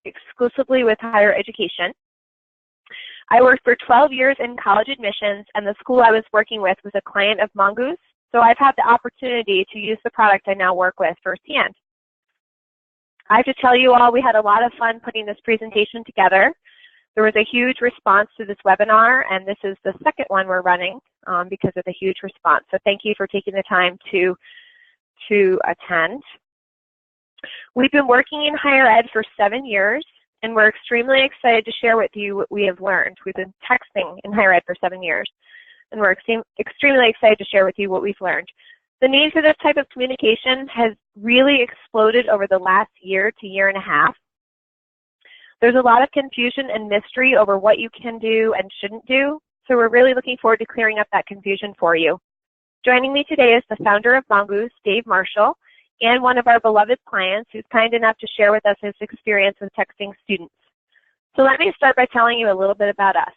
exclusively with higher education. I worked for 12 years in college admissions, and the school I was working with was a client of Mongoose, so I've had the opportunity to use the product I now work with firsthand. I have to tell you all, we had a lot of fun putting this presentation together. There was a huge response to this webinar, and this is the second one we're running because of the huge response. So thank you for taking the time to attend. We've been working in higher ed for 7 years, and we're extremely excited to share with you what we have learned. We've been texting in higher ed for 7 years, and we're extremely excited to share with you what we've learned. The need for this type of communication has really exploded over the last year to year and a half. There's a lot of confusion and mystery over what you can do and shouldn't do, so we're really looking forward to clearing up that confusion for you. Joining me today is the founder of Mongoose, Dave Marshall, and one of our beloved clients who's kind enough to share with us his experience with texting students. So let me start by telling you a little bit about us.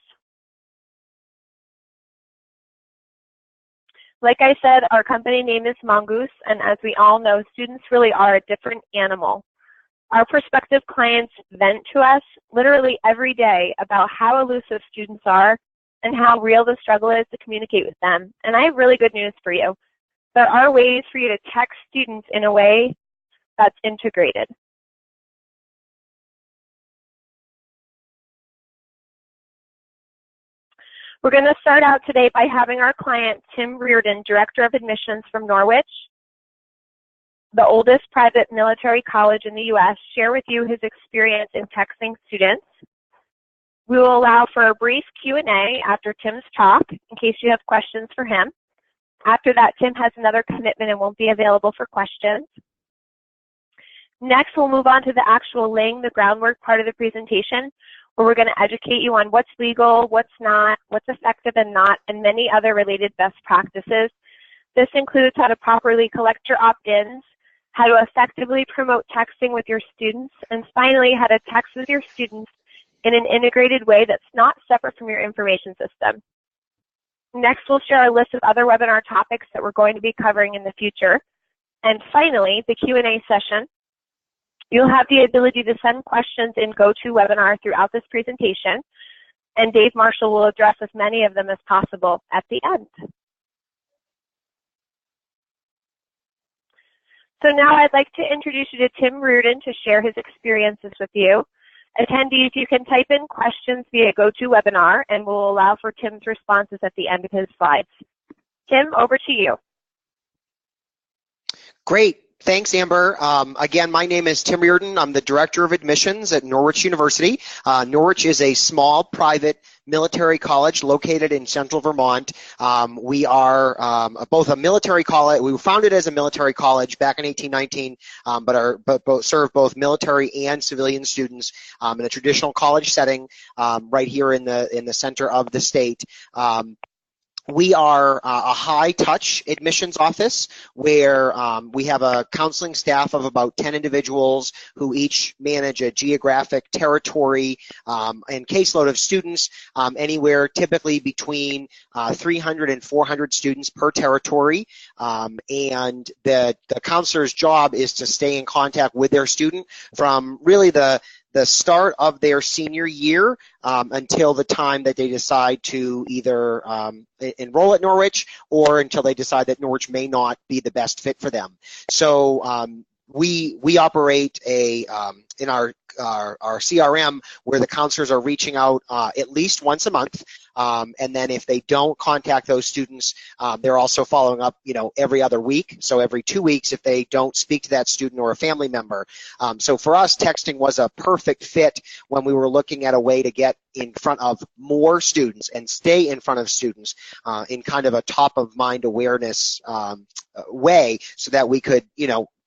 Like I said, our company name is Mongoose, and as we all know, students really are a different animal. Our prospective clients vent to us literally every day about how elusive students are and how real the struggle is to communicate with them. And I have really good news for you. There are ways for you to text students in a way that's integrated. We're going to start out today by having our client, Tim Reardon, Director of Admissions from Norwich, the oldest private military college in the U.S., share with you his experience in texting students. We will allow for a brief Q&A after Tim's talk in case you have questions for him. After that, Tim has another commitment and won't be available for questions. Next, we'll move on to the actual laying the groundwork part of the presentation, where we're going to educate you on what's legal, what's not, what's effective and not, and many other related best practices. This includes how to properly collect your opt-ins, how to effectively promote texting with your students, and finally, how to text with your students in an integrated way that's not separate from your information system. Next, we'll share a list of other webinar topics that we're going to be covering in the future. And finally, the Q&A session. You'll have the ability to send questions in GoToWebinar throughout this presentation, and Dave Marshall will address as many of them as possible at the end. So now I'd like to introduce you to Tim Reardon to share his experiences with you. Attendees, you can type in questions via GoToWebinar, and we'll allow for Tim's responses at the end of his slides. Tim, over to you. Great. Thanks, Amber. Again, my name is Tim Riordan. I'm the Director of Admissions at Norwich University. Norwich is a small private military college located in central Vermont. We are both a military college. We were founded as a military college back in 1819, but serve both military and civilian students in a traditional college setting right here in the center of the state. We are a high-touch admissions office where we have a counseling staff of about 10 individuals who each manage a geographic territory and caseload of students, anywhere typically between 300 and 400 students per territory. And the counselor's job is to stay in contact with their student from really the start of their senior year until the time that they decide to either enroll at Norwich or until they decide that Norwich may not be the best fit for them. So we operate in our CRM where the counselors are reaching out at least once a month. And then if they don't contact those students, they're also following up, every other week. So every 2 weeks if they don't speak to that student or a family member. So for us, texting was a perfect fit when we were looking at a way to get in front of more students and stay in front of students in kind of a top-of-mind awareness way so that we could,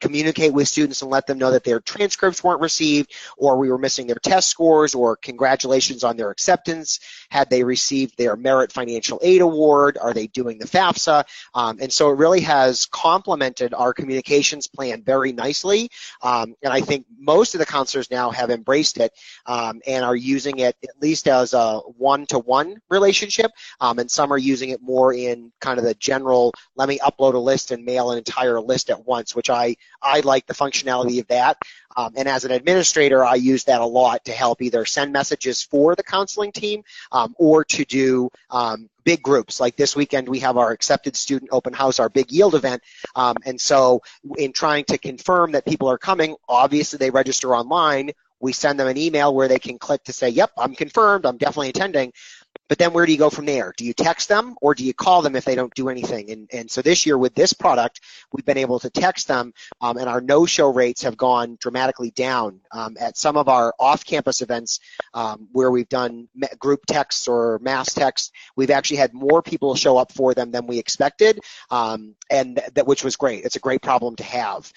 communicate with students and let them know that their transcripts weren't received or we were missing their test scores or congratulations on their acceptance. Had they received their merit financial aid award? Are they doing the FAFSA? And so it really has complemented our communications plan very nicely. And I think most of the counselors now have embraced it and are using it at least as a one-to-one relationship. And some are using it more in kind of the general, let me upload a list and mail an entire list at once, which I I like the functionality of that. And as an administrator, I use that a lot to help either send messages for the counseling team or to do big groups. Like this weekend, we have our accepted student open house, our big yield event. And so in trying to confirm that people are coming, obviously they register online. We send them an email where they can click to say, yep, I'm confirmed, I'm definitely attending. But then where do you go from there? Do you text them or do you call them if they don't do anything? And so this year with this product, we've been able to text them, and our no-show rates have gone dramatically down. At some of our off-campus events where we've done group texts or mass texts, we've actually had more people show up for them than we expected, and which was great. It's a great problem to have.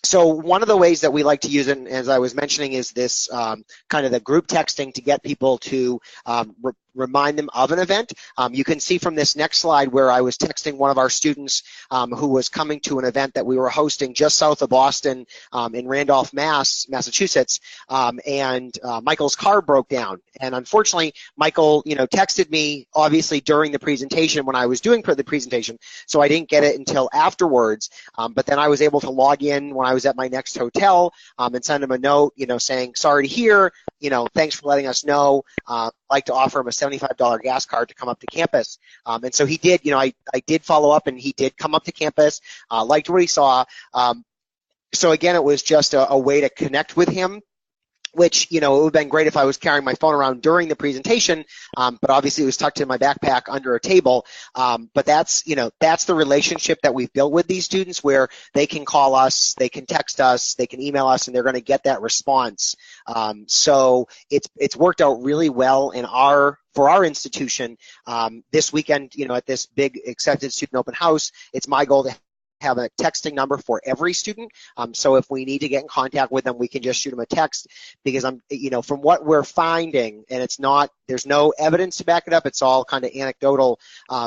So one of the ways that we like to use it, as I was mentioning, is this kind of the group texting to get people to remind them of an event. You can see from this next slide where I was texting one of our students who was coming to an event that we were hosting just south of Boston in Randolph, Massachusetts, and Michael's car broke down. And unfortunately, Michael, texted me obviously during the presentation when I was doing the presentation, so I didn't get it until afterwards. But then I was able to log in when I was at my next hotel and send him a note, saying, sorry to hear, thanks for letting us know. I'd like to offer him a $75 gas card to come up to campus. And so he did, I did follow up and he did come up to campus, liked what he saw. So again, it was just a way to connect with him, which, it would have been great if I was carrying my phone around during the presentation, but obviously it was tucked in my backpack under a table. But that's the relationship that we've built with these students where they can call us, they can text us, they can email us, and they're going to get that response. So it's worked out really well for our institution. This weekend, at this big accepted student open house, it's my goal to have a texting number for every student. So if we need to get in contact with them, we can just shoot them a text, because from what we're finding, and there's no evidence to back it up, it's all kind of anecdotal,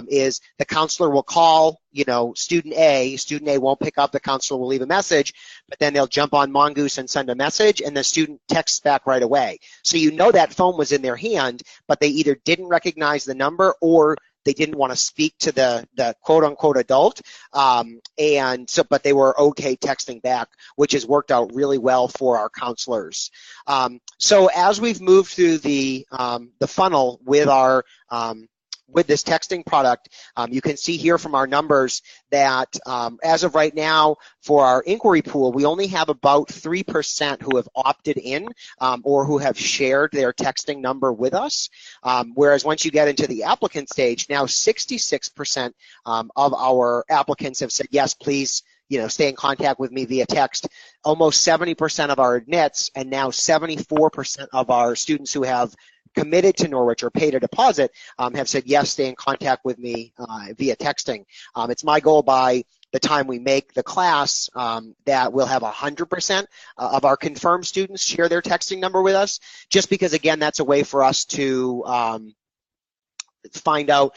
is the counselor will call, student A won't pick up, the counselor will leave a message, but then they'll jump on Mongoose and send a message, and the student texts back right away. So that phone was in their hand, but they either didn't recognize the number or they didn't want to speak to the quote-unquote adult, but they were okay texting back, which has worked out really well for our counselors. So as we've moved through the funnel with with this texting product, you can see here from our numbers that as of right now, for our inquiry pool, we only have about 3% who have opted in or who have shared their texting number with us. Whereas once you get into the applicant stage, now 66% of our applicants have said, yes, please, stay in contact with me via text. Almost 70% of our admits, and now 74% of our students who have committed to Norwich or paid a deposit have said, yes, stay in contact with me via texting. It's my goal by the time we make the class that we'll have 100% of our confirmed students share their texting number with us, just because, again, that's a way for us to find out,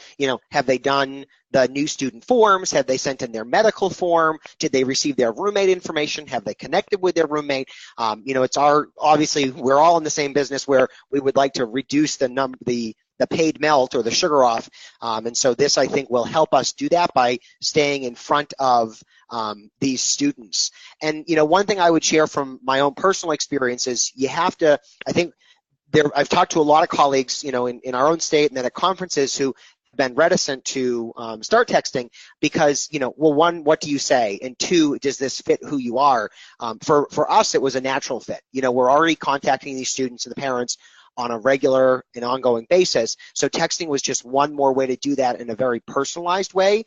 have they done the new student forms? Have they sent in their medical form? Did they receive their roommate information? Have they connected with their roommate? Obviously, we're all in the same business where we would like to reduce the paid melt or the sugar off. And so this, I think, will help us do that by staying in front of these students. And, one thing I would share from my own personal experience is you have to, I think, I've talked to a lot of colleagues, in our own state and then at conferences who have been reticent to start texting because, well, one, what do you say? And two, does this fit who you are? For us, it was a natural fit. We're already contacting these students and the parents on a regular and ongoing basis. So texting was just one more way to do that in a very personalized way.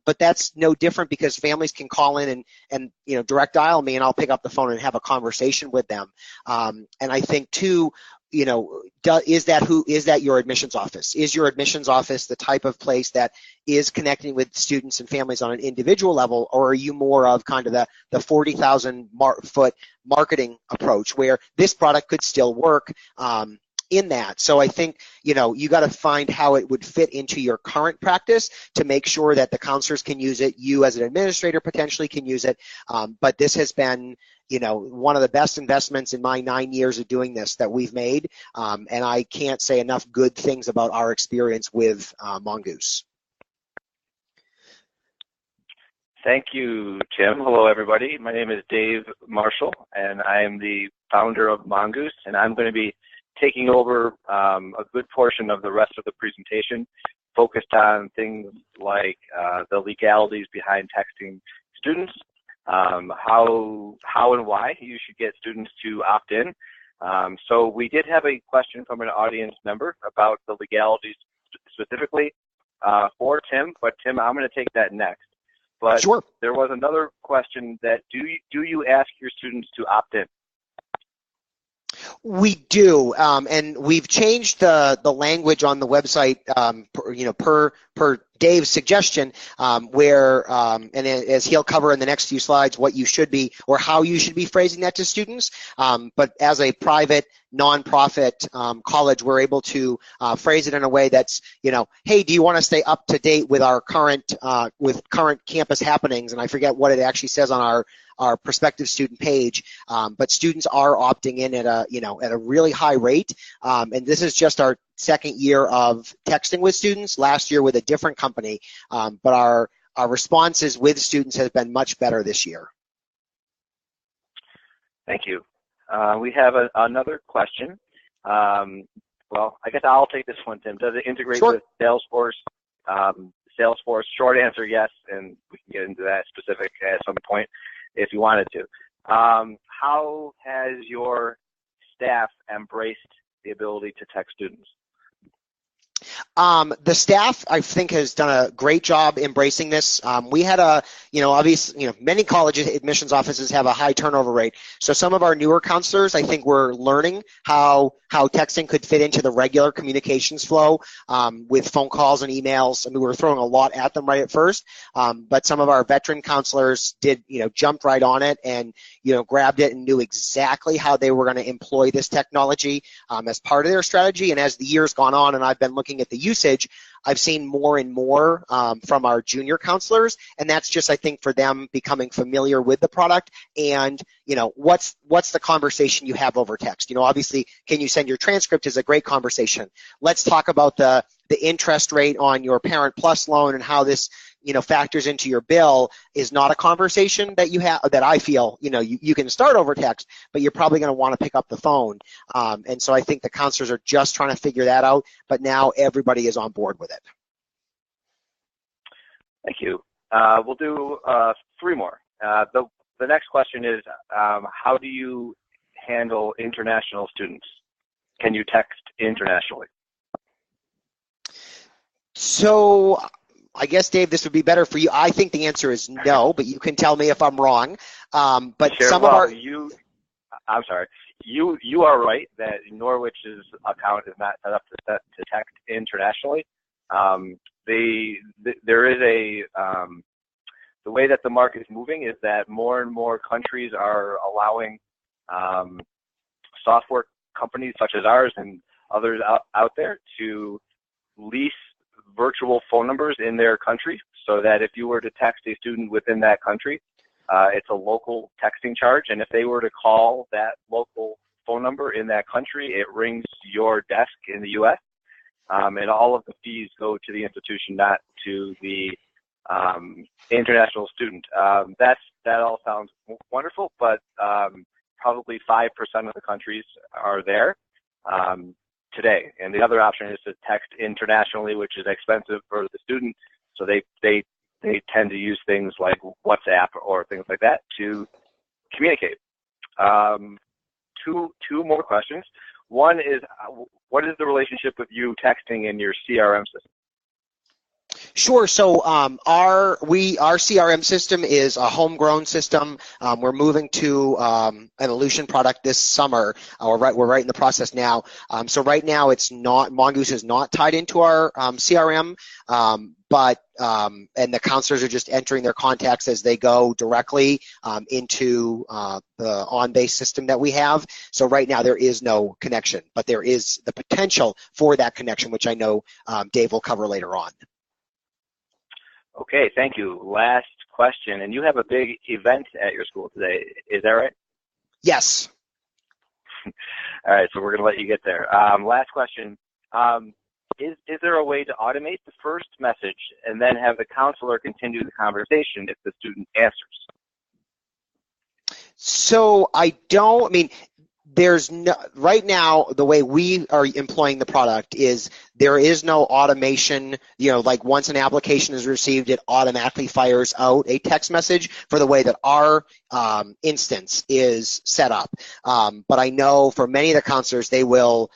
But that's no different because families can call in and direct dial me and I'll pick up the phone and have a conversation with them. And I think too, is that your admissions office? Is your admissions office the type of place that is connecting with students and families on an individual level, or are you more of kind of the 40,000 foot marketing approach where this product could still work in that? So I think, you got to find how it would fit into your current practice to make sure that the counselors can use it, you as an administrator potentially can use it, but this has been one of the best investments in my 9 years of doing this that we've made, and I can't say enough good things about our experience with Mongoose. Thank you, Tim. Hello, everybody. My name is Dave Marshall, and I am the founder of Mongoose, and I'm going to be taking over a good portion of the rest of the presentation, focused on things like the legalities behind texting students, how and why you should get students to opt in. So we did have a question from an audience member about the legalities specifically for Tim, but Tim, I'm going to take that next. But Sure. There was another question that do you ask your students to opt in? We do, and we've changed the language on the website, per Dave's suggestion, where, and as he'll cover in the next few slides, what you should be or how you should be phrasing that to students. But as a private nonprofit college, we're able to phrase it in a way that's, hey, do you want to stay up to date with our current campus happenings? And I forget what it actually says on our prospective student page, but students are opting in at a really high rate, and this is just our second year of texting with students. Last year with a different company, but our responses with students has been much better this year. Thank you. We have another question. Well, I guess I'll take this one, Tim. Does it integrate Sure. with Salesforce? Salesforce, short answer, yes, and we can get into that specific at some point if you wanted to. How has your staff embraced the ability to text students? The staff, I think, has done a great job embracing this. We had obviously, many college admissions offices have a high turnover rate. So some of our newer counselors, I think, were learning how texting could fit into the regular communications flow with phone calls and emails. I mean, we were throwing a lot at them right at first, but some of our veteran counselors did, jumped right on it and, grabbed it and knew exactly how they were going to employ this technology as part of their strategy. And as the year's gone on and I've been looking at the usage, I've seen more and more from our junior counselors, and that's just, I think, for them becoming familiar with the product and, what's the conversation you have over text. Obviously, can you send your transcript is a great conversation. Let's talk about the interest rate on your Parent Plus loan and how this, factors into your bill is not a conversation that you have, that I feel, you can start over text, but you're probably going to want to pick up the phone. And so I think the counselors are just trying to figure that out, but now everybody is on board with it. Thank you. We'll do 3 more. The next question is, how do you handle international students? Can you text internationally? So I guess, Dave, this would be better for you. I think the answer is no, but you can tell me if I'm wrong. But sure. Some well, of our... I'm sorry. You are right that Norwich's account is not set up to text internationally. There is the way that the market is moving is that more and more countries are allowing software companies such as ours and others out there to lease virtual phone numbers in their country, so that if you were to text a student within that country, it's a local texting charge, and if they were to call that local phone number in that country, it rings your desk in the U.S., and all of the fees go to the institution, not to the international student. That all sounds wonderful, but probably 5% of the countries are there today. And the other option is to text internationally, which is expensive for the student. So they tend to use things like WhatsApp or things like that to communicate. Two more questions. One is, what is the relationship with you texting in your CRM system? Sure. So our CRM system is a homegrown system. We're moving to an Illusion product this summer. We're right in the process now. So right now, Mongoose is not tied into our CRM, but and the counselors are just entering their contacts as they go directly into the on-base system that we have. So right now there is no connection, but there is the potential for that connection, which I know Dave will cover later on. Okay, thank you. Last question, and you have a big event at your school today, is that right? Yes. All right, so we're going to let you get there. Last question. is there a way to automate the first message and then have the counselor continue the conversation if the student answers? So there's no, right now, the way we are employing the product is there is no automation, like once an application is received, it automatically fires out a text message for the way that our instance is set up. But I know for many of the counselors, they will,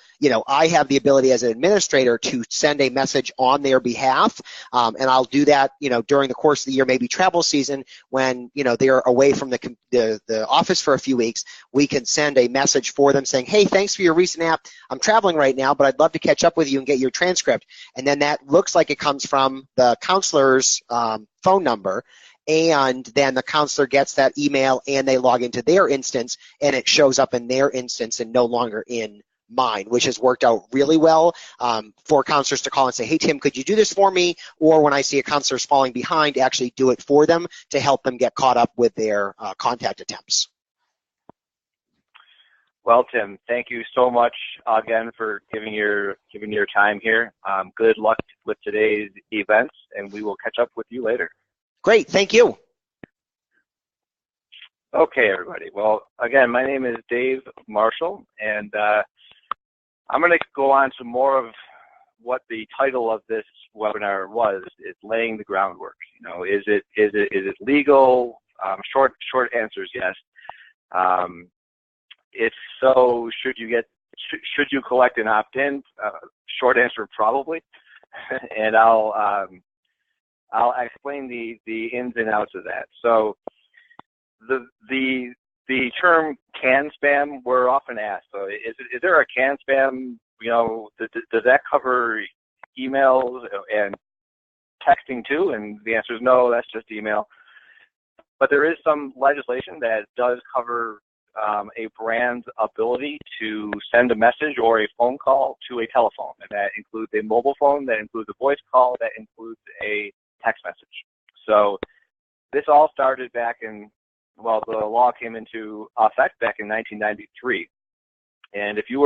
I have the ability as an administrator to send a message on their behalf, and I'll do that, during the course of the year, maybe travel season, when, they're away from the office for a few weeks. We can send a message for them saying, hey, thanks for your recent app. I'm traveling right now, but I'd love to catch up with you and get your transcript. And then that looks like it comes from the counselor's phone number. And then the counselor gets that email and they log into their instance and it shows up in their instance and no longer in mine, which has worked out really well for counselors to call and say, hey, Tim, could you do this for me? Or when I see a counselor's falling behind, actually do it for them to help them get caught up with their contact attempts. Well, Tim, thank you so much again for giving your time here. Good luck with today's events, and we will catch up with you later. Great, thank you. Okay, everybody. Well, again, my name is Dave Marshall, and I'm going to go on to more of what the title of this webinar was. It's laying the groundwork. Is it legal? Short answers, yes. If so, should you collect an opt-in? Short answer, probably. And I'll explain the ins and outs of that. So the term can spam, we're often asked. So is there a can spam? Does that cover emails and texting too? And the answer is no. That's just email. But there is some legislation that does cover a brand's ability to send a message or a phone call to a telephone. And that includes a mobile phone, that includes a voice call, that includes a text message. So this all started back in, the law came into effect back in 1993. And if you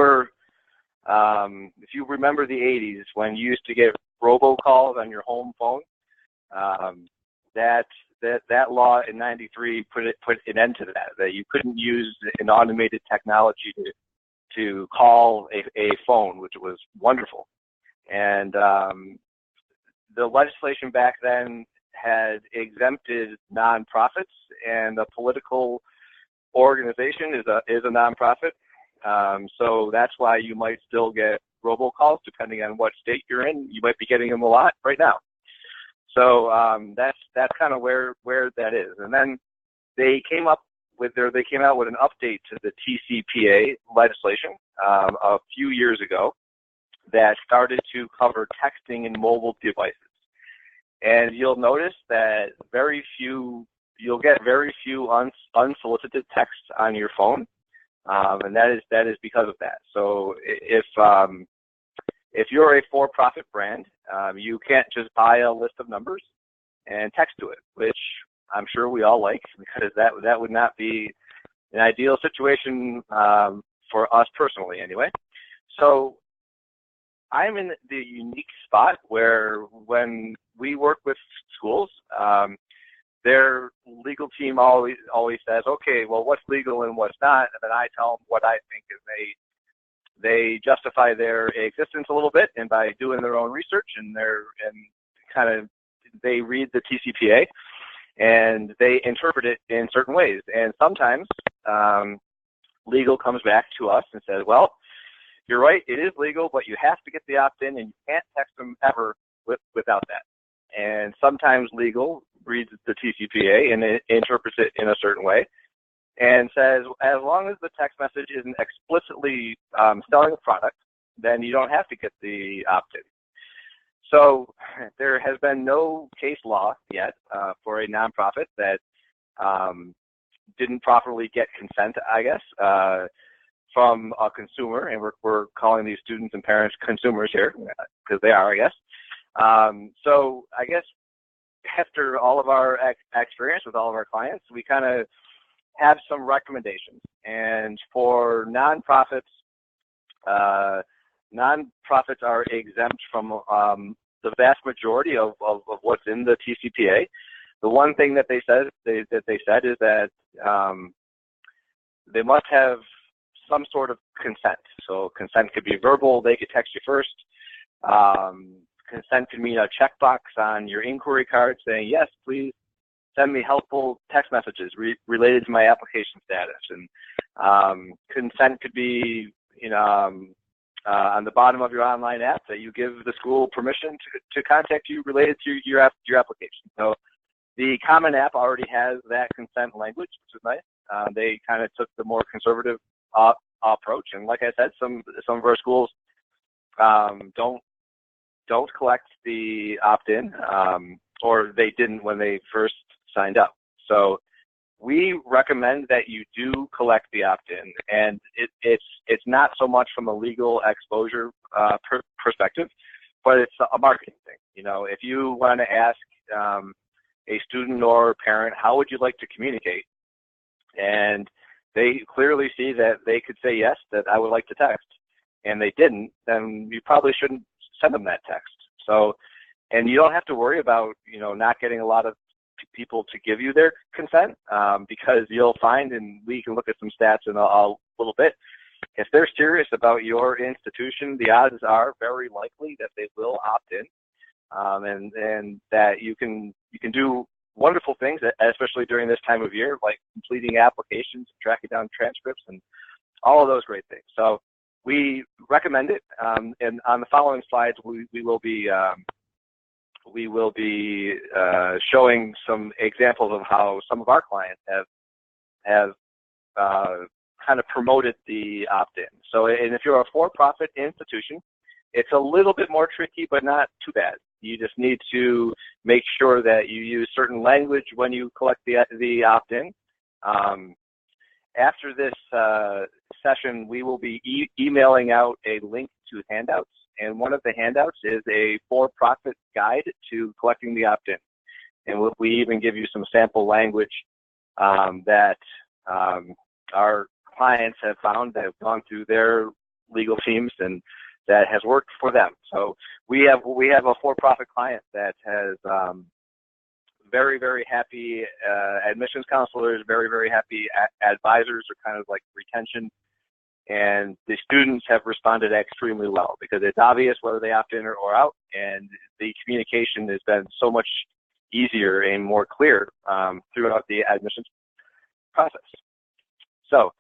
remember the 80s when you used to get robocalls on your home phone, that law in 93 put an end to that you couldn't use an automated technology to call a phone, which was wonderful. And the legislation back then had exempted nonprofits, and a political organization is a nonprofit. So that's why you might still get robocalls, depending on what state you're in. You might be getting them a lot right now. So that's kind of where that is. And then they came out with an update to the TCPA legislation a few years ago that started to cover texting and mobile devices. And you'll notice that you'll get very few unsolicited texts on your phone, and that is because of that. So if you're a for-profit brand, you can't just buy a list of numbers and text to it, which I'm sure we all like, because that would not be an ideal situation for us personally anyway. So I'm in the unique spot where when we work with schools, their legal team always says, okay, well, what's legal and what's not? And then I tell them what I think, and they justify their existence a little bit, and by doing their own research they read the TCPA and they interpret it in certain ways. And sometimes legal comes back to us and says, well, you're right, it is legal, but you have to get the opt-in and you can't text them ever without that. And sometimes legal reads the TCPA and it interprets it in a certain way and says, as long as the text message isn't explicitly selling a product, then you don't have to get the opt-in. So there has been no case law yet for a nonprofit that didn't properly get consent, I guess, from a consumer, and we're calling these students and parents consumers here, because they are, I guess. So I guess after all of our experience with all of our clients, we kind of have some recommendations. And for nonprofits, nonprofits are exempt from the vast majority of what's in the TCPA. The one thing that they said is that they must have some sort of consent. So consent could be verbal. They could text you first. Consent could mean a checkbox on your inquiry card saying, yes, please send me helpful text messages related to my application status. And consent could be, on the bottom of your online app that you give the school permission to contact you related to your application. So the Common App already has that consent language, which is nice. They kind of took the more conservative approach, and like I said, some of our schools don't collect the opt-in, or they didn't when they first signed up. So we recommend that you do collect the opt-in, and it's not so much from a legal exposure perspective, but it's a marketing thing. If you want to ask a student or parent, how would you like to communicate? And they clearly see that they could say yes, that I would like to text, and they didn't, then you probably shouldn't send them that text. So, and you don't have to worry about, not getting a lot of people to give you their consent, because you'll find, and we can look at some stats in a little bit, if they're serious about your institution, the odds are very likely that they will opt in, and that you can do wonderful things, especially during this time of year, like completing applications, tracking down transcripts, and all of those great things. So we recommend it, and on the following slides, we will be showing some examples of how some of our clients have kind of promoted the opt-in. So, and if you're a for-profit institution, it's a little bit more tricky, but not too bad. You just need to make sure that you use certain language when you collect the opt-in. After this session, we will be emailing out a link to Handouts, and one of the handouts is a for-profit guide to collecting the opt-in. And we even give you some sample language that our clients have found that have gone through their legal teams and that has worked for them. So we have a for-profit client that has very, very happy admissions counselors, very, very happy advisors, or kind of like retention. And the students have responded extremely well because it's obvious whether they opt in or out, and the communication has been so much easier and more clear throughout the admissions process. So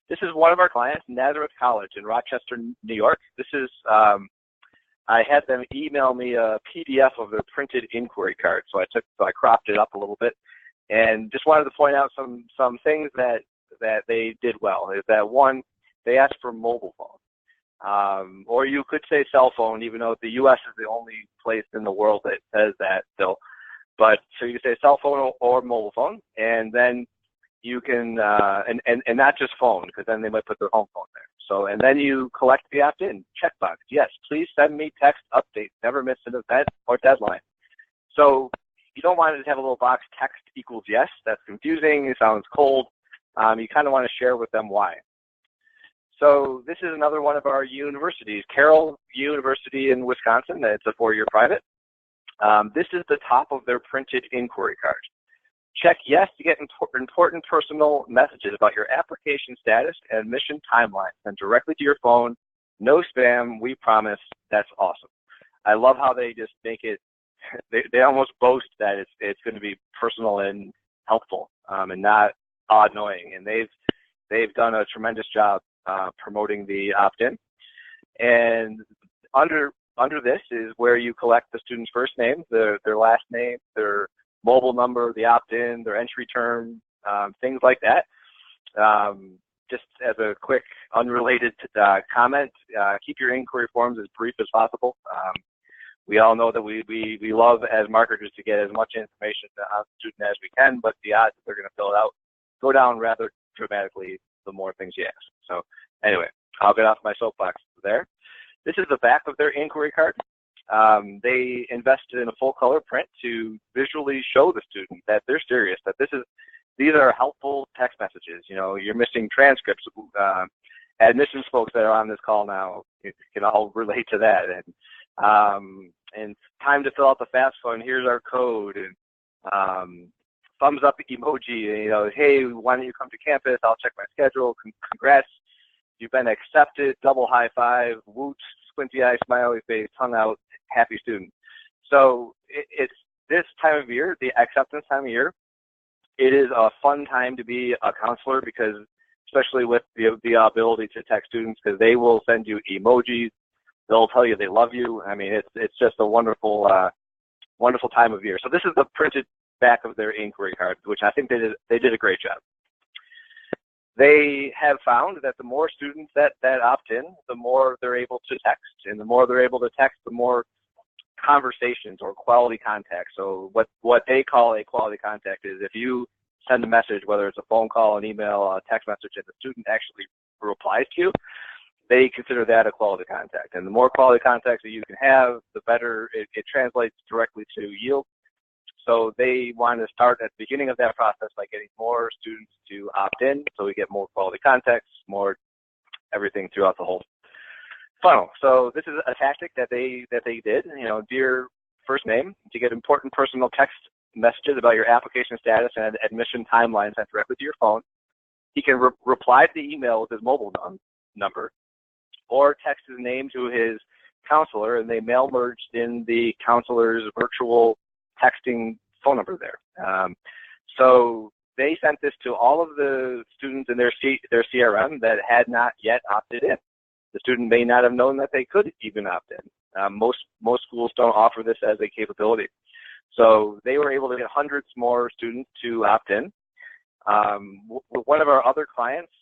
this is one of our clients, Nazareth College in Rochester, New York. This is, I had them email me a PDF of their printed inquiry card. So I cropped it up a little bit, and just wanted to point out some things that they did well. Is that one, they asked for mobile phone, or you could say cell phone, even though the U.S. is the only place in the world that says that still. But so you say cell phone or mobile phone, and then you can, and not just phone, because then they might put their home phone there. So, and then you collect the opt-in checkbox. Yes, please send me text updates. Never miss an event or deadline. So you don't want it to have a little box, text equals yes. That's confusing. It sounds cold. You kind of want to share with them why. So this is another one of our universities, Carroll University in Wisconsin. It's a 4-year private. This is the top of their printed inquiry card. Check yes to get important personal messages about your application status and admission timeline sent directly to your phone. No spam, we promise. That's awesome. I love how they just make it, they almost boast that it's going to be personal and helpful, and not annoying. And they've done a tremendous job promoting the opt-in. And under this is where you collect the student's first name, their last name, their mobile number, the opt-in, their entry term, things like that. Just as a quick unrelated comment, keep your inquiry forms as brief as possible. We all know that we love as marketers to get as much information on the student as we can, but the odds that they're going to fill it out go down rather dramatically the more things you ask. So anyway, I'll get off my soapbox there. This is the back of their inquiry card. They invested in a full color print to visually show the student that they're serious, that these are helpful text messages. You're missing transcripts. admissions folks that are on this call now can all relate to that. And time to fill out the FAFSA, and here's our code, and thumbs up emoji, and, hey, why don't you come to campus? I'll check my schedule. Congrats, you've been accepted. Double high five, woot, squinty eye, smiley face, tongue out, happy student. So it's this time of year, the acceptance time of year. It is a fun time to be a counselor, because especially with the ability to text students, because they will send you emojis. They'll tell you they love you. I mean, it's just a wonderful wonderful time of year. So this is the printed back of their inquiry card, which I think they did a great job. They have found that the more students that opt in, the more they're able to text, and the more they're able to text, the more conversations or quality contact. So what they call a quality contact is if you send a message, whether it's a phone call, an email, a text message, and the student actually replies to you, they consider that a quality contact. And the more quality contacts that you can have, the better it translates directly to yield. So they want to start at the beginning of that process by getting more students to opt in, so we get more quality contacts, more everything throughout the whole funnel. So this is a tactic that they did. Dear first name, to get important personal text messages about your application status and admission timeline sent directly to your phone. He can reply to the email with his mobile number, or text his name to his counselor, and they mail merged in the counselor's virtual texting phone number there. So they sent this to all of the students in their CRM that had not yet opted in. The student may not have known that they could even opt in. Most schools don't offer this as a capability. So they were able to get hundreds more students to opt in. One of our other clients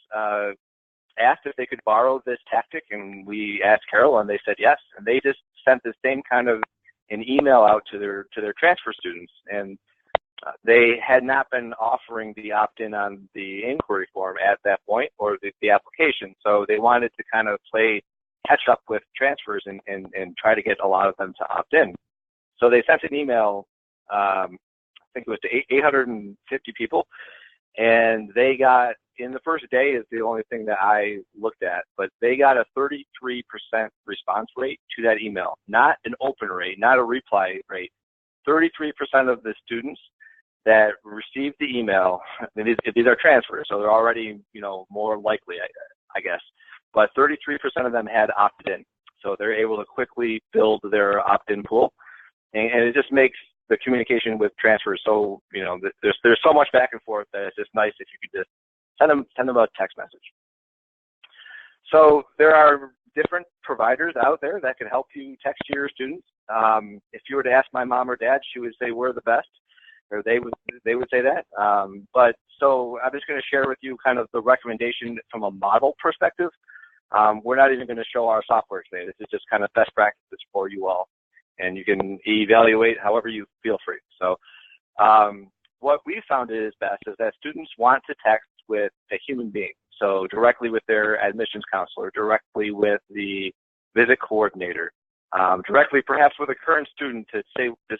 asked if they could borrow this tactic, and we asked Carol, and they said yes. And they just sent the same kind of an email out to their transfer students, and they had not been offering the opt-in on the inquiry form at that point, or the application. So they wanted to kind of play catch up with transfers and try to get a lot of them to opt in. So they sent an email, I think it was to 850 people, and they got, in the first day is the only thing that I looked at, but they got a 33% response rate to that email, not an open rate, not a reply rate. 33% of the students that received the email, and these are transfers, so they're already, more likely, I guess, but 33% of them had opted in. So they're able to quickly build their opt-in pool, and it just makes the communication with transfers so, there's so much back and forth that it's just nice if you could just send them a text message. So there are different providers out there that can help you text your students. If you were to ask my mom or dad, she would say we're the best, or they would say that. But so I'm just going to share with you kind of the recommendation from a model perspective. We're not even going to show our software today. This is just kind of best practices for you all, and you can evaluate however you feel free. So what we found is best is that students want to text with a human being. So directly with their admissions counselor, directly with the visit coordinator, directly perhaps with a current student to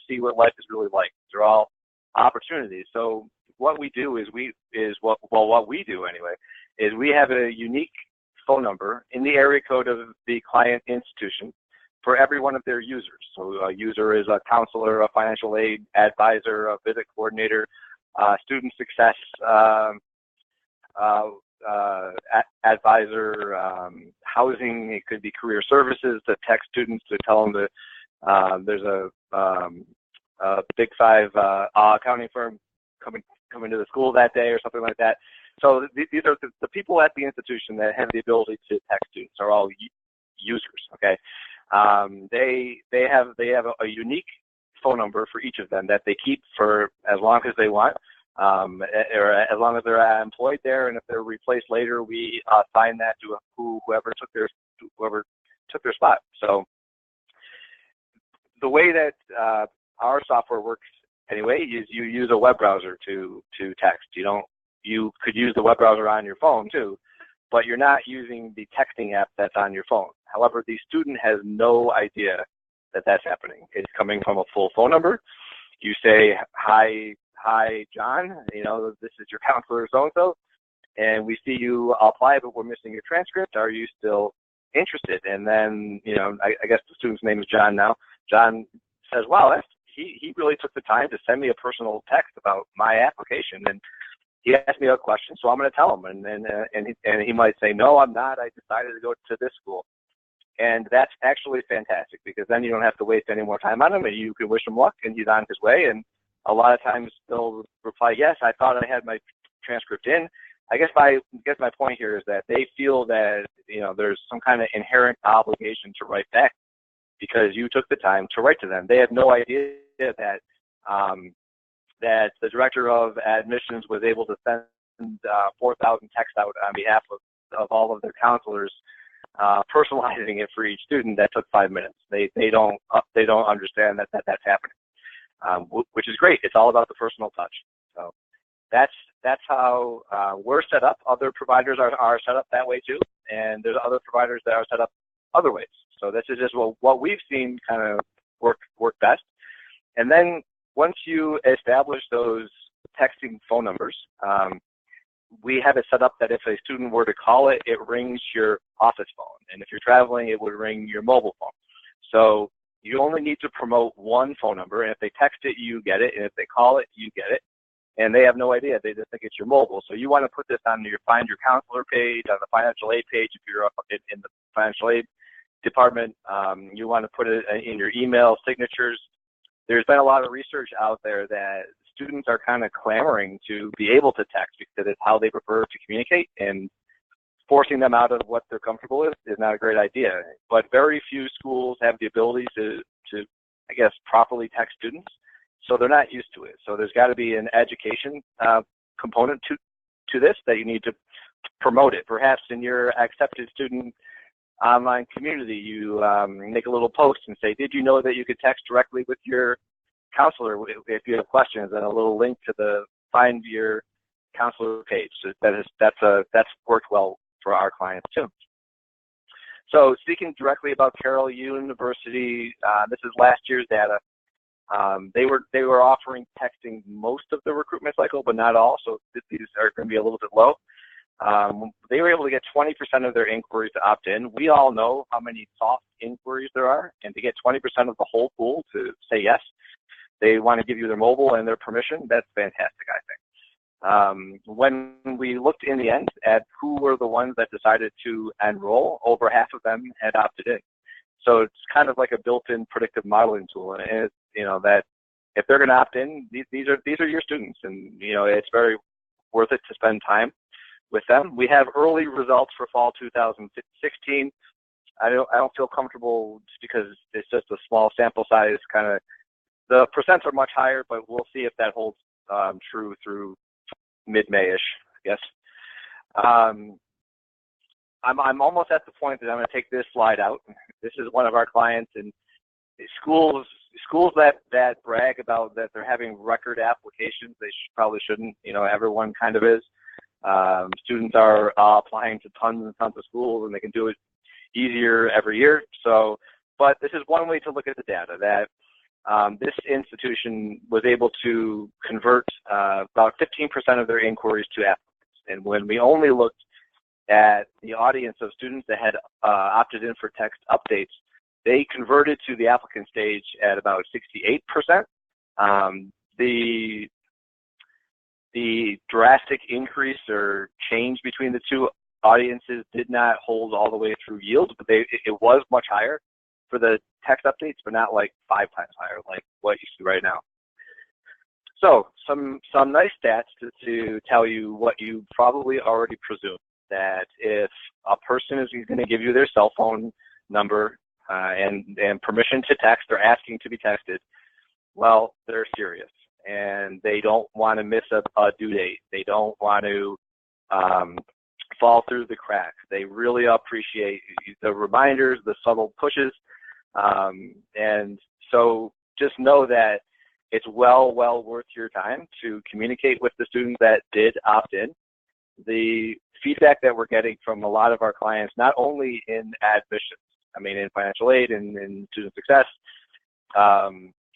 see what life is really like. They're all opportunities. So what we do is what we do anyway, is we have a unique phone number in the area code of the client institution for every one of their users. So a user is a counselor, a financial aid advisor, a visit coordinator, student success advisor, housing. It could be career services to text students to tell them that there's a Big Five accounting firm coming to the school that day or something like that. So these are the people at the institution that have the ability to text students are all users. Okay, they have a unique phone number for each of them that they keep for as long as they want. Or as long as they're employed there, and if they're replaced later, we assign that to whoever took their spot. So the way that our software works anyway is you use a web browser to text. You could use the web browser on your phone too, but you're not using the texting app that's on your phone. However, the student has no idea that that's happening. It's coming from a full phone number. You say, hi, John, this is your counselor so-and-so. and we see you apply, but we're missing your transcript. Are you still interested? And then, I guess the student's name is John now. John says, wow, he really took the time to send me a personal text about my application, and he asked me a question, so I'm going to tell him. And he might say, no, I'm not. I decided to go to this school. And that's actually fantastic, because then you don't have to waste any more time on him, and you can wish him luck, and he's on his way. And a lot of times they'll reply, yes, I thought I had my transcript in. I guess my point here is that they feel that, there's some kind of inherent obligation to write back because you took the time to write to them. They have no idea that the director of admissions was able to send 4,000 texts out on behalf of all of their counselors, personalizing it for each student. That took 5 minutes. They don't understand that that's happening, which is great. It's all about the personal touch. So that's how we're set up. Other providers are set up that way too, and there's other providers that are set up other ways. So this is just what we've seen kind of work best. And then once you establish those texting phone numbers, we have it set up that if a student were to call it, it rings your office phone. And if you're traveling, it would ring your mobile phone. So you only need to promote one phone number, and if they text it, you get it, and if they call it, you get it. And they have no idea. They just think it's your mobile. So you want to put this on your Find Your Counselor page, on the financial aid page if you're up in the financial aid department. You want to put it in your email signatures. There's been a lot of research out there that students are kind of clamoring to be able to text because it's how they prefer to communicate, and forcing them out of what they're comfortable with is not a great idea. But very few schools have the ability to I guess, properly text students, so they're not used to it. So there's got to be an education component to this that you need to promote it. Perhaps in your accepted student online community, you make a little post and say, did you know that you could text directly with your counselor if you have questions, and a little link to the Find Your Counselor page. So that's worked well for our clients too. So speaking directly about Carroll University, this is last year's data. They were offering texting most of the recruitment cycle, but not all. So these are going to be a little bit low. They were able to get 20% of their inquiries to opt in. We all know how many soft inquiries there are, and to get 20% of the whole pool to say yes, they want to give you their mobile and their permission. That's fantastic, I think. When we looked in the end at who were the ones that decided to enroll, over half of them had opted in. So it's kind of like a built-in predictive modeling tool, and it's, that if they're going to opt in, these are your students, and it's very worth it to spend time with them. We have early results for fall 2016. I don't feel comfortable just because it's just a small sample size. Kind of the percents are much higher, but we'll see if that holds true through mid-May-ish, I guess. I'm almost at the point that I'm going to take this slide out. This is one of our clients, and schools that brag about that they're having record applications, they probably shouldn't. Everyone kind of is. Students are applying to tons and tons of schools, and they can do it easier every year. So, but this is one way to look at the data, that this institution was able to convert about 15% of their inquiries to applicants. And when we only looked at the audience of students that had opted in for text updates, they converted to the applicant stage at about 68%. The drastic increase or change between the two audiences did not hold all the way through yield, but it was much higher for the text updates, but not like 5 times higher like what you see right now. So some nice stats to tell you what you probably already presume, that if a person is going to give you their cell phone number and permission to text, or asking to be texted, well, they're serious, and they don't want to miss a due date. They don't want to fall through the cracks. They really appreciate the reminders, the subtle pushes, and so just know that it's well worth your time to communicate with the students that did opt in. The feedback that we're getting from a lot of our clients, not only in admissions, in financial aid and in student success,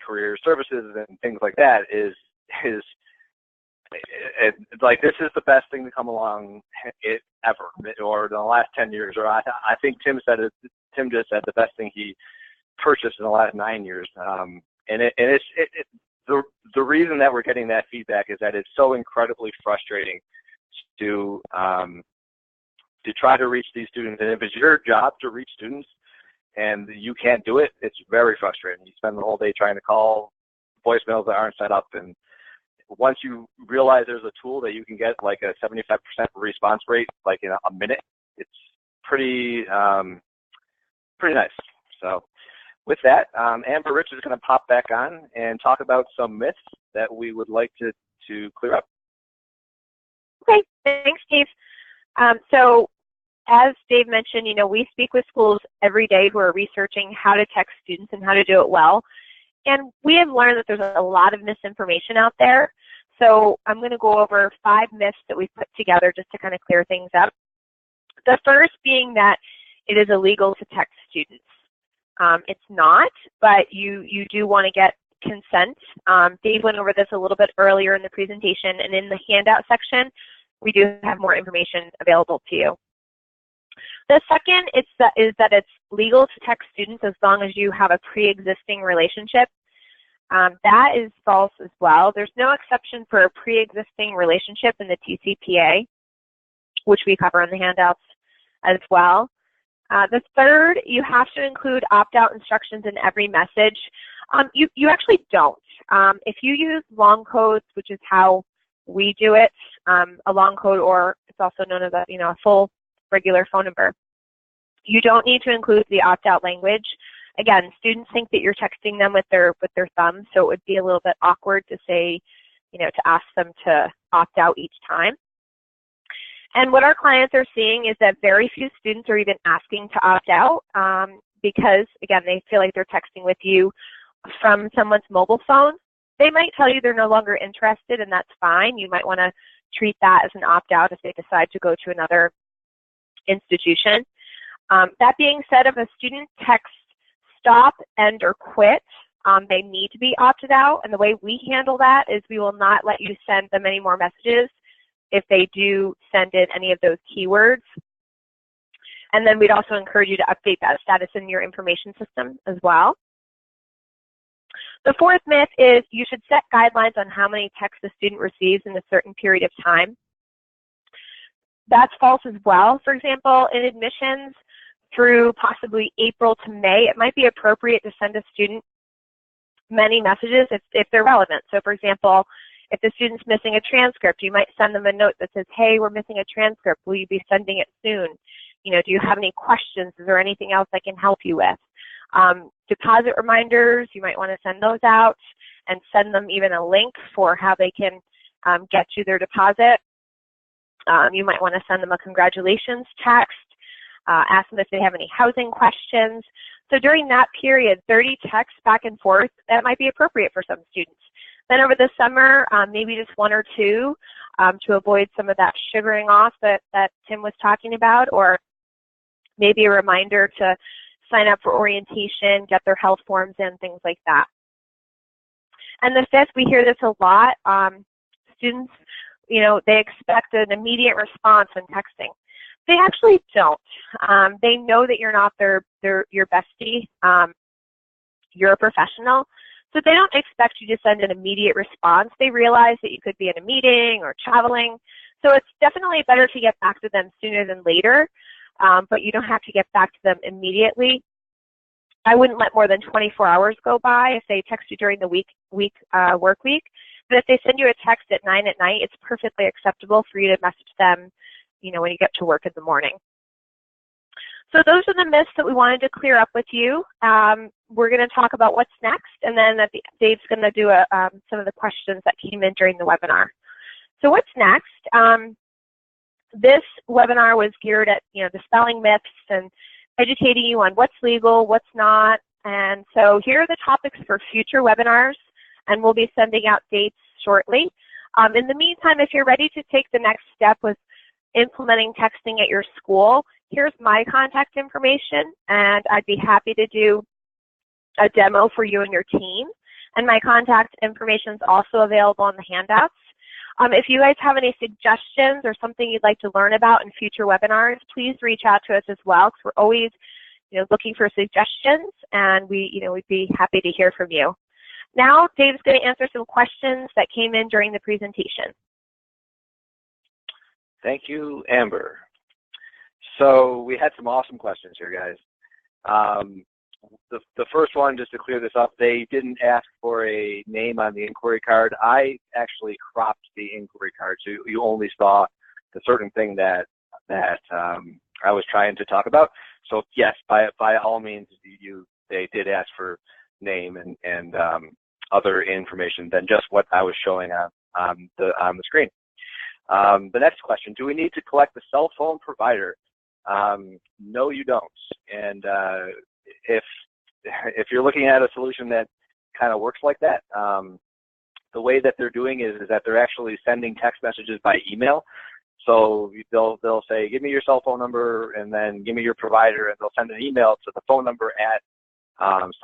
career services and things like that, is it's like this is the best thing to come along ever, or in the last 10 years, or I think Tim said it. Tim just said the best thing he purchased in the last 9 years. The reason that we're getting that feedback is that it's so incredibly frustrating to try to reach these students, and if it's your job to reach students and you can't do it, it's very frustrating. You spend the whole day trying to call voicemails that aren't set up, and once you realize there's a tool that you can get like a 75% response rate like in a minute, it's pretty nice. So with that, Amber Rich is going to pop back on and talk about some myths that we would like to clear up. Okay, thanks, Dave. So as Dave mentioned, we speak with schools every day who are researching how to text students and how to do it well. And we have learned that there's a lot of misinformation out there. So I'm going to go over 5 myths that we've put together just to kind of clear things up. The first being that it is illegal to text students. It's not, but you do want to get consent. Dave went over this a little bit earlier in the presentation, and in the handout section, we do have more information available to you. The second is that it's legal to text students as long as you have a pre-existing relationship. That is false as well. There's no exception for a pre-existing relationship in the TCPA, which we cover in the handouts as well. The third, you have to include opt-out instructions in every message. You actually don't. If you use long codes, which is how we do it, a long code, or it's also known as a full regular phone number, you don't need to include the opt-out language. Again, students think that you're texting them with their thumb, so it would be a little bit awkward to say, to ask them to opt out each time. And what our clients are seeing is that very few students are even asking to opt out because, again, they feel like they're texting with you from someone's mobile phone. They might tell you they're no longer interested, and that's fine. You might want to treat that as an opt-out if they decide to go to another institution. That being said, if a student texts stop, end, or quit, they need to be opted out. And the way we handle that is we will not let you send them any more messages if they do send in any of those keywords. And then we'd also encourage you to update that status in your information system as well. The fourth myth is you should set guidelines on how many texts a student receives in a certain period of time. That's false as well. For example, in admissions through possibly April to May, it might be appropriate to send a student many messages if they're relevant. So for example, if the student's missing a transcript, you might send them a note that says, hey, we're missing a transcript. Will you be sending it soon? Do you have any questions? Is there anything else I can help you with? Deposit reminders, you might want to send those out and send them even a link for how they can get you their deposit. You might want to send them a congratulations text, ask them if they have any housing questions. So during that period, 30 texts back and forth, that might be appropriate for some students. Then over the summer, maybe just 1 or 2 to avoid some of that sugaring off that Tim was talking about, or maybe a reminder to sign up for orientation, get their health forms in, things like that. And the fifth, we hear this a lot, students, they expect an immediate response when texting. They actually don't. They know that you're not your bestie. You're a professional. So they don't expect you to send an immediate response. They realize that you could be in a meeting or traveling. So it's definitely better to get back to them sooner than later, but you don't have to get back to them immediately. I wouldn't let more than 24 hours go by if they text you during the work week. But if they send you a text at 9 at night, it's perfectly acceptable for you to message them, when you get to work in the morning. So those are the myths that we wanted to clear up with you. We're going to talk about what's next, and then Dave's going to do some of the questions that came in during the webinar. So what's next? This webinar was geared at dispelling myths and educating you on what's legal, what's not. And so here are the topics for future webinars, and we'll be sending out dates shortly. In the meantime, if you're ready to take the next step with implementing texting at your school, here's my contact information, and I'd be happy to do a demo for you and your team. And my contact information is also available on the handouts. If you guys have any suggestions or something you'd like to learn about in future webinars, please reach out to us as well, because we're always looking for suggestions, and we'd be happy to hear from you. Now, Dave's going to answer some questions that came in during the presentation. Thank you, Amber. So we had some awesome questions here, guys. The first one, just to clear this up, they didn't ask for a name on the inquiry card. I actually cropped the inquiry card, so you only saw the certain thing that I was trying to talk about. So yes, by all means, they did ask for name and other information than just what I was showing on the screen. The next question: do we need to collect the cell phone provider? No, you don't. And if you're looking at a solution that kind of works like that, the way that they're doing is that they're actually sending text messages by email. So they'll say, give me your cell phone number and then give me your provider, and they'll send an email to the phone number at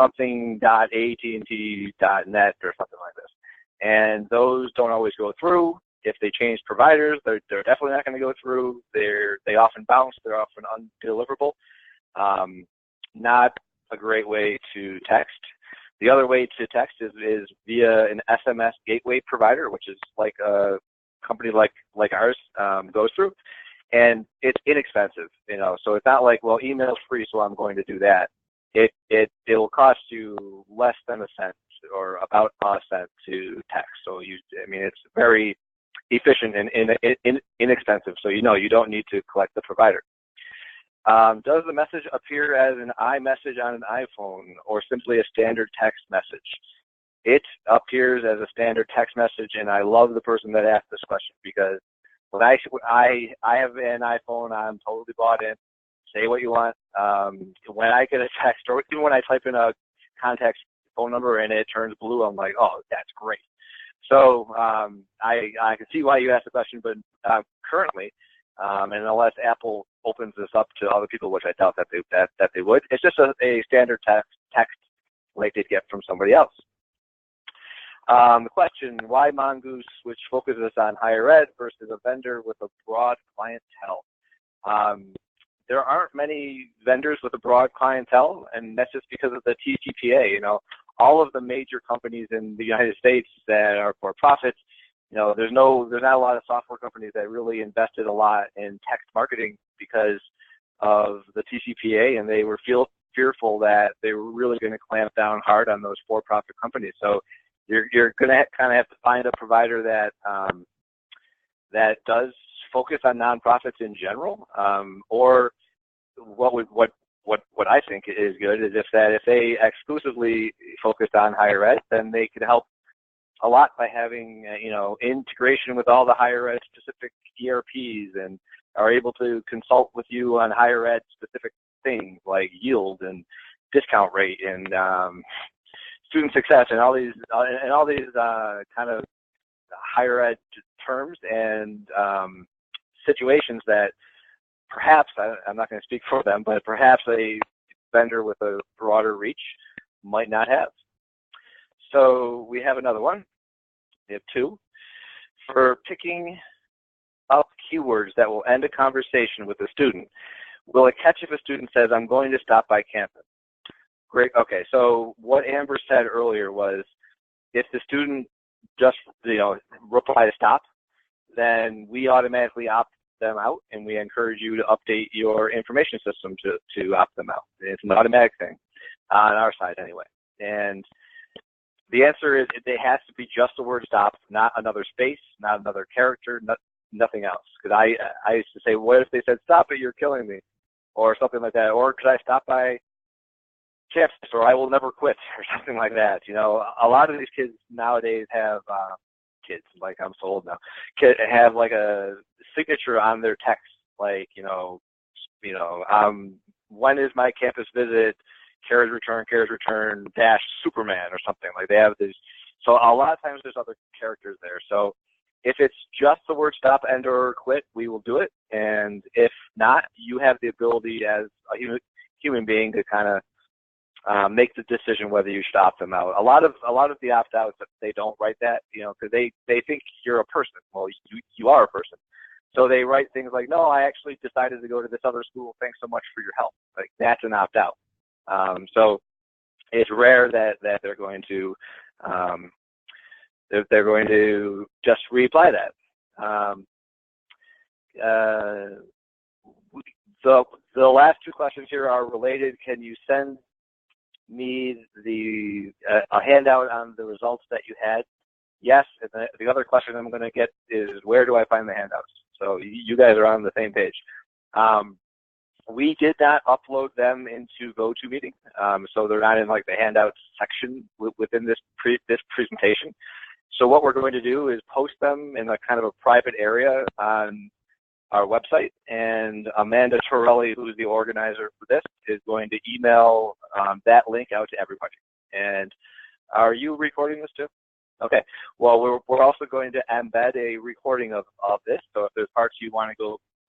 something.att.net or something like this. And those don't always go through. If they change providers, they're definitely not going to go through. They often bounce. They're often undeliverable. Not a great way to text. The other way to text is via an SMS gateway provider, which is like a company like ours goes through, and it's inexpensive, So it's not like, well, email's free, so I'm going to do that. It'll cost you less than a cent or about a cent to text. So it's very efficient and inexpensive. So you don't need to collect the provider. Does the message appear as an iMessage on an iPhone or simply a standard text message? It appears as a standard text message, and I love the person that asked this question, because when I have an iPhone, I'm totally bought in. Say what you want. When I get a text, or even when I type in a contact phone number and it turns blue, I'm like, oh, that's great. So I can see why you asked the question, but currently, and unless Apple opens this up to other people, which I doubt that they would, it's just a standard text like they'd get from somebody else. The question: why Mongoose, which focuses on higher ed, versus a vendor with a broad clientele? There aren't many vendors with a broad clientele, and that's just because of the TCPA. All of the major companies in the United States that are for profit, there's not a lot of software companies that really invested a lot in text marketing because of the TCPA, and they were fearful that they were really going to clamp down hard on those for-profit companies. So you're going to kind of have to find a provider that does focus on nonprofits in general, or what I think is good is if they exclusively focused on higher ed, then they could help a lot by having integration with all the higher ed specific ERPs, and are able to consult with you on higher ed specific things like yield and discount rate and student success and all these kind of higher ed terms and situations that perhaps, I'm not going to speak for them, but perhaps a vendor with a broader reach might not have. So we have another one. We have two. For picking up keywords that will end a conversation with a student, will it catch if a student says, I'm going to stop by campus? Great. Okay, so what Amber said earlier was, if the student just reply to stop, then we automatically opt them out, and we encourage you to update your information system to opt them out. It's an automatic thing on our side anyway. And the answer is it has to be just the word stop, not another space, not another character, nothing else. Because I used to say, what if they said, stop it, you're killing me, or something like that, or could I stop by campus, or I will never quit, or something like that. A lot of these kids nowadays have kids, like I'm so old now, have like a signature on their text, like when is my campus visit, carriage return dash Superman or something. Like they have these. So a lot of times there's other characters there. So if it's just the word stop and or quit, we will do it. And if not, you have the ability as a human being to kind of make the decision whether you should opt them out. A lot of the opt-outs, they don't write that, because they think you're a person. Well, you are a person. So they write things like, no, I actually decided to go to this other school. Thanks so much for your help. Like, that's an opt-out. So it's rare that they're going to just reply that. The last two questions here are related. Can you send me a handout on the results that you had? Yes. And the other question I'm going to get is, where do I find the handouts? So you guys are on the same page. We did not upload them into GoToMeeting, so they're not in like the handouts section within this presentation. So what we're going to do is post them in a kind of a private area on our website, and Amanda Torelli, who's the organizer for this, is going to email that link out to everybody. And are you recording this too? Okay. Well, we're also going to embed a recording of this, so if there's parts you want to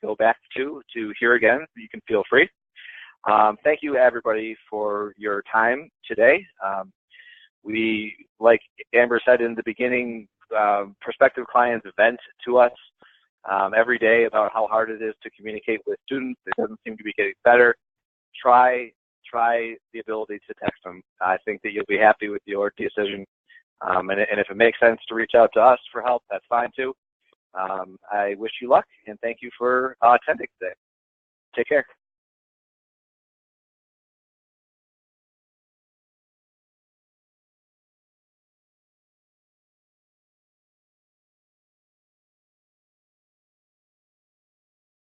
go back to hear again, you can feel free. Thank you, everybody, for your time today. We, like Amber said in the beginning, prospective clients vent to us every day about how hard it is to communicate with students. It doesn't seem to be getting better. Try the ability to text them. I think that you'll be happy with your decision. And if it makes sense to reach out to us for help, that's fine too. I wish you luck, and thank you for attending today. Take care.